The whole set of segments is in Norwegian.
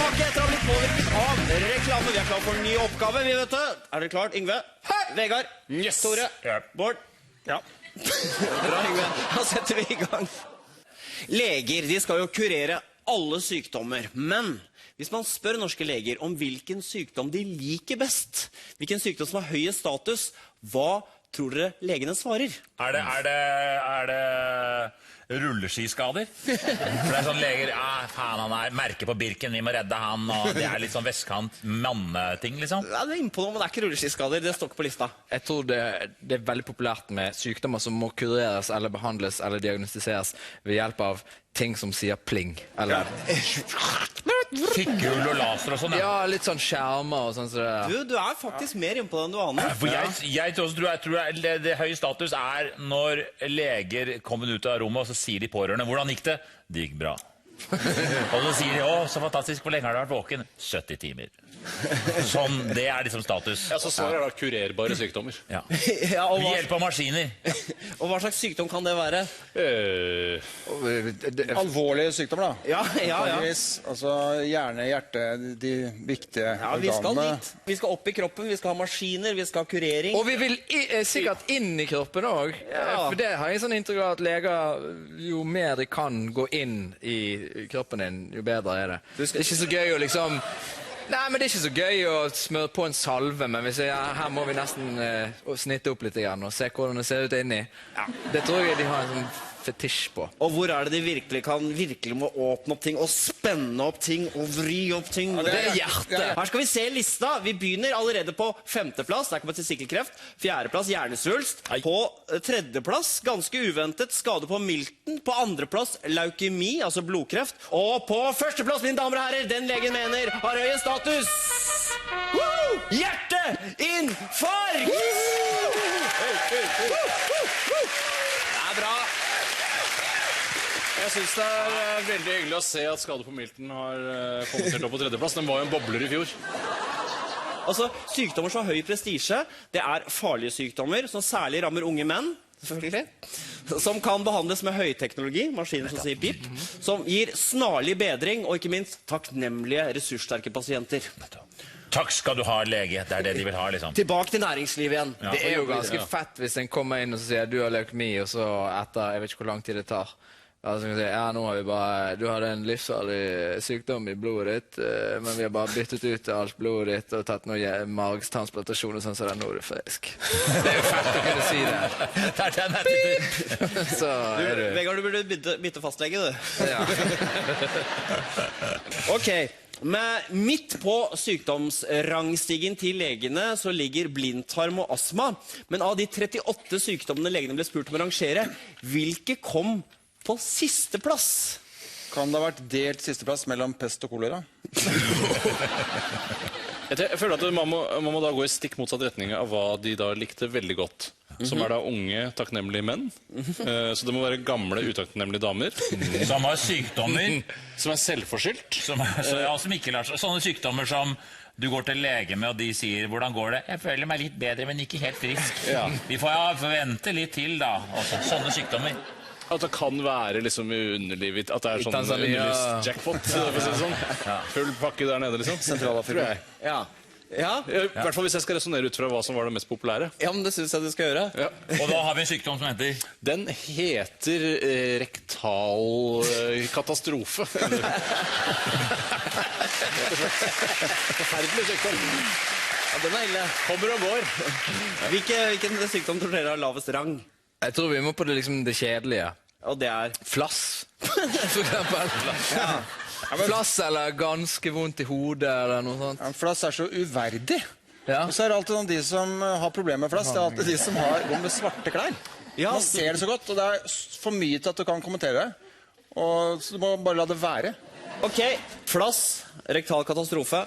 tilbake etter å ha blitt påvirket av reklame. Vi er klar for en ny oppgave, vi vet det. Er dere klart? Yngve? Vegard? Yes. Tore? Ja. Bård? Ja. Bra, Yngve. Da setter vi i gang. Leger, de skal jo kurere alle sykdommer, men hvis man spør norske leger om hvilken sykdom de liker best, hvilken sykdom som har høyest status, hva tror dere legene svarer? Er det rulleskiskader? For det er sånn leger, faen han er merke på Birken, vi må redde han, og det er litt sånn vestkant manneting, liksom. Ja, det er innpå noe, men det er ikke rulleskiskader, det står ikke på lista. Jeg tror det er veldig populært med sykdommer som må kureres eller behandles eller diagnostiseres ved hjelp av ting som sier pling, eller... Fikkehul og laser og sånn, Ja, litt sånn skjermer og sånn så det... Du er faktisk mer inne på det enn du aner. For jeg tror det høye status er når leger kommer ut av rommet, og så sier de pårørende, hvordan gikk det? Det gikk bra. Og så sier de, så fantastisk, hvor lenge har du vært våken? 70 timer. Sånn, det er liksom status. Ja, så svaret er da kurerbare sykdommer. Ja. Ja, og, Ved hjelp av maskiner. og hva slags sykdom kan det være? Alvorlige sykdommer, da. Ja. Altså hjerne, hjerte, de viktige Ja, vi skal organene. dit. Vi skal opp i kroppen, vi skal ha maskiner, vi skal ha kurering. Og vi vil sikkert inn i kroppen også. Ja. For det har jeg sånn inntrykk av at leger, jo mer de kan gå inn i kroppen din, jo bedre er det. Det er ikke så gøy å liksom... Nei, men det er ikke så gøy å smøre på en salve, men hvis her må vi nesten snitte opp litt igjen og se hvordan det ser ut inni. Ja. Det tror jeg de har en sånn fetisj på. Og hvor er det de virkelig må åpne opp ting og spenne opp ting og vri opp ting? Det er hjertet. Her skal vi se lista. Vi begynner allerede på 5. plass. Der kommer testikkelkreft. 4. plass hjernesvulst. På 3. plass, ganske uventet, skade på milten. På 2. plass leukemi, altså blodkreft. Og på 1. plass, mine damer og herrer, den legen mener har høy status. Woo! Hjerteinfarkt! Det er bra. Jeg synes det er veldig hyggelig å se at skade på milten har kommet helt opp på 3. plass. Den var jo en bobler i fjor. Altså, sykdommer som har høy prestisje, det er farlige sykdommer, som særlig rammer unge menn, selvfølgelig, som kan behandles med høyteknologi, maskiner som sier pip, som gir snarlig bedring, og ikke minst takknemlige, ressurssterke pasienter. Takk skal du ha, lege. Det er det de vil ha, liksom. Tilbake til næringslivet igjen. Det er jo ganske fett hvis en kommer inn og sier du har leukemi, og så etter, jeg vet ikke hvor lang tid det tar. Altså, nå har vi bare, du hadde en livsfarlig sykdom i blodet ditt, men vi har bare byttet ut alt blodet ditt og tatt noe margstransplantasjon og sånn, så nå er du frisk. Det er jo fett å kunne si det. Det er den attituden. Så er du... Vegard, du burde bytte fastlege, du. Ja. Ok, men midt på sykdomsrangstigen til legene så ligger blindtarm og astma, men av de 38 sykdommene legene ble spurt om å rangere, hvilke kom på siste plass? Kan det ha vært delt siste plass mellom pest og kolera? Jeg føler at man må da gå i stikk motsatt retning av hva de da likte veldig godt. Som er da unge, takknemlige menn. Så det må være gamle, utakknemlige damer. Som har sykdommer. Som er selvforskyldt. Som ikke lar seg. Sånne sykdommer som du går til lege med, og de sier, hvordan går det? Jeg føler meg litt bedre, men ikke helt frisk. Ja. Vi får vente litt til, da. Også, sånne sykdommer. At det kan være liksom i underlivet, at det er sånn underlivs-jackpot, for å si det sånn. Full pakke der nede, liksom. Sentralafrika. Ja. Ja. I hvert fall hvis jeg skal resonere ut fra hva som var det mest populære. Ja, men det synes jeg du skal gjøre. Ja. Og da har vi en sykdom som heter... Den heter rektal katastrofe. Forferdelig sykdom. Ja, den er ille. Kommer og går. Hvilken sykdom tror dere har lavest rang? Jeg tror vi må på det kjedelige. Og det er... Flass, for eksempel. Ja. Flass eller ganske vondt i hodet eller noe sånt. Ja, flass er så uverdig. Ja. Og så er det alltid de som har problemer med flass. Det er alltid de som går med svarte klær. Ja. Man ser det så godt, og det er for mye til at du kan kommentere det. Og så du må bare la det være. Ok, flass, rektal katastrofe.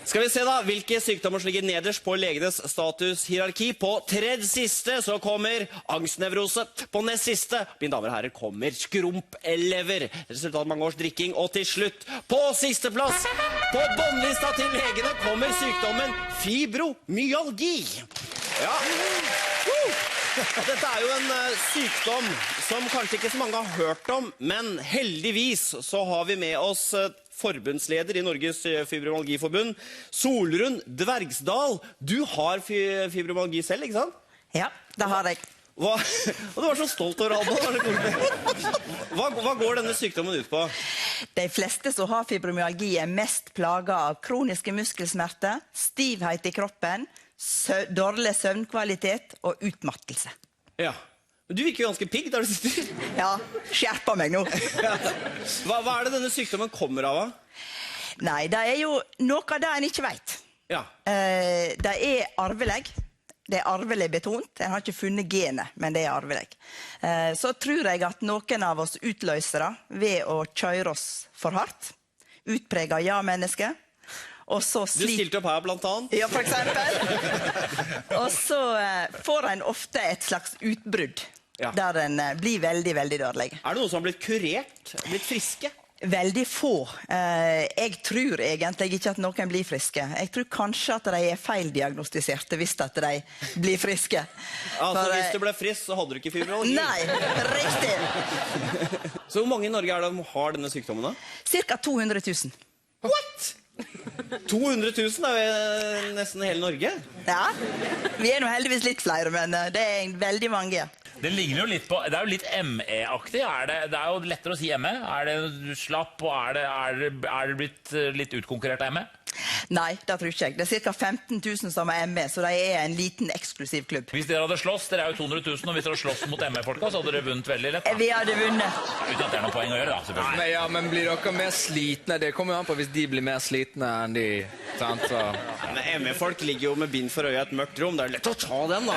Skal vi se da, hvilke sykdommer som ligger nederst på legenes statushierarki. På tredje siste så kommer angstnevrose. På nest siste, mine damer og herrer, kommer skrumpelever. Resultat av mange års drikking. Og til slutt, på siste plass, på båndlista til legene, kommer sykdommen fibromyalgi. Ja. Dette er jo en sykdom som kanskje ikke så mange har hørt om, men heldigvis så har vi med oss forbundsleder i Norges fibromyalgiforbund. Solrun Dvergsdal, du har fibromyalgi selv, ikke sant? Ja, det har jeg. Og du var så stolt over det. Hva går denne sykdommen ut på? De fleste som har fibromyalgi er mest plaget av kroniske muskelsmerter, stivhet i kroppen, dårlig søvnkvalitet og utmattelse. Ja. Du virker jo ganske pigg der du sitter. Ja, skjerpa meg nå. Hva er det denne sykdommen kommer av? Nei, det er jo noe av det en ikke vet. Ja. Det er arvelig. Det er arvelig betont. Jeg har ikke funnet genet, men det er arvelig. Så tror jeg at noen av oss utløser det ved å kjøre oss for hardt. Utpreget ja-menneske. Og så Du stilte opp her blant annet. Ja, for eksempel. Og så får en ofte et slags utbrudd, der en blir veldig, veldig dårlig. Er det noen som har blitt kurert? Blitt friske? Veldig få. Jeg tror egentlig ikke at noen blir friske. Jeg tror kanskje at de er feildiagnostiserte hvis at de blir friske. Altså, hvis du ble frisk, så hadde du ikke fibromyalgi? Nei, riktig. Så hvor mange i Norge er det som har denne sykdommen da? Cirka 200 000. What? 200 000 er jo nesten hele Norge. Ja, vi er nå heldigvis litt flere, men det er veldig mange. Det ligner jo litt på, det er jo litt ME-aktig. Det er jo lettere å si ME. Er det slapp, og er det blitt litt utkonkurrert av ME? Nei, det tror ikke jeg. Det er ca. 15 000 som er ME, så det er en liten eksklusiv klubb. Hvis dere hadde slåss, dere er jo 200 000, og hvis dere hadde slåss mot ME-folka, så hadde dere vunnet veldig lett. Da. Vi hadde vunnet. Uten at det er noe poeng å gjøre, da, selvfølgelig. Men blir dere mer slitne? Det kommer jo an på hvis de blir mer slitne enn de. Sant? Så. Men ME-folk ligger jo med bind for øyet i et mørkt rom. Det er lett å ta den, da.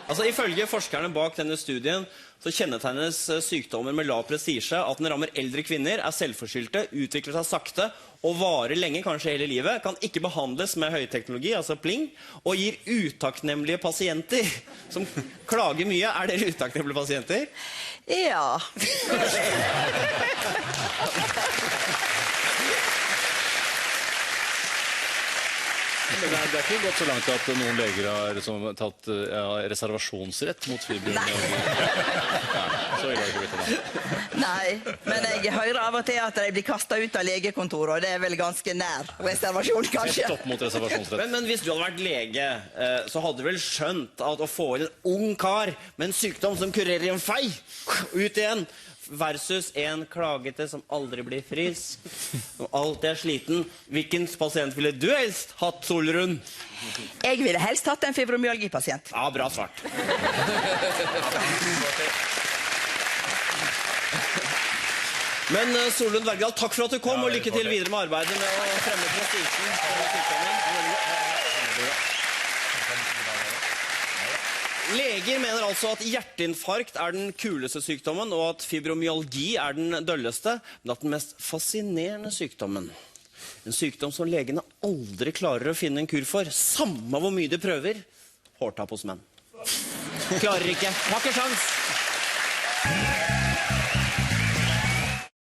Altså, ifølge forskerne bak denne studien så kjennetegnes sykdommer med lav prestisje at den rammer eldre kvinner, er selvforskyldte, utvikler seg sakte og varer lenge, kanskje hele livet, kan ikke behandles med høyteknologi, altså pling, og gir utakknemlige pasienter som klager mye. Er dere utakknemlige pasienter? Ja. Men det er ikke gått så langt at noen leger har liksom tatt reservasjonsrett mot fibromyalgi. Så ille har det ikke blitt det. Nei, men jeg hører av og til at de blir kastet ut av legekontoret, og det er vel ganske nær reservasjon, kanskje. Stopp mot reservasjonsrett. Men hvis du hadde vært lege, så hadde du vel skjønt at å få inn en ung kar med en sykdom som kurerer i en fei, ut igjen, versus en klagete som aldri blir frisk, og alltid er sliten. Hvilken pasient ville du helst hatt, Solrun? Jeg ville helst hatt en fibromyalgi-pasient. Ja, bra svart. Men Solrun Dvergsdal, takk for at du kom, og lykke til videre med arbeidet med å fremme prestisjen for denne sykdommen. Leger mener altså at hjerteinfarkt er den kuleste sykdommen, og at fibromyalgi er den dølleste, men at den mest fascinerende sykdommen. En sykdom som legene aldri klarer å finne en kur for, samme hvor mye de prøver. Hårtapp hos menn. Klarer ikke. Har ikke sjans.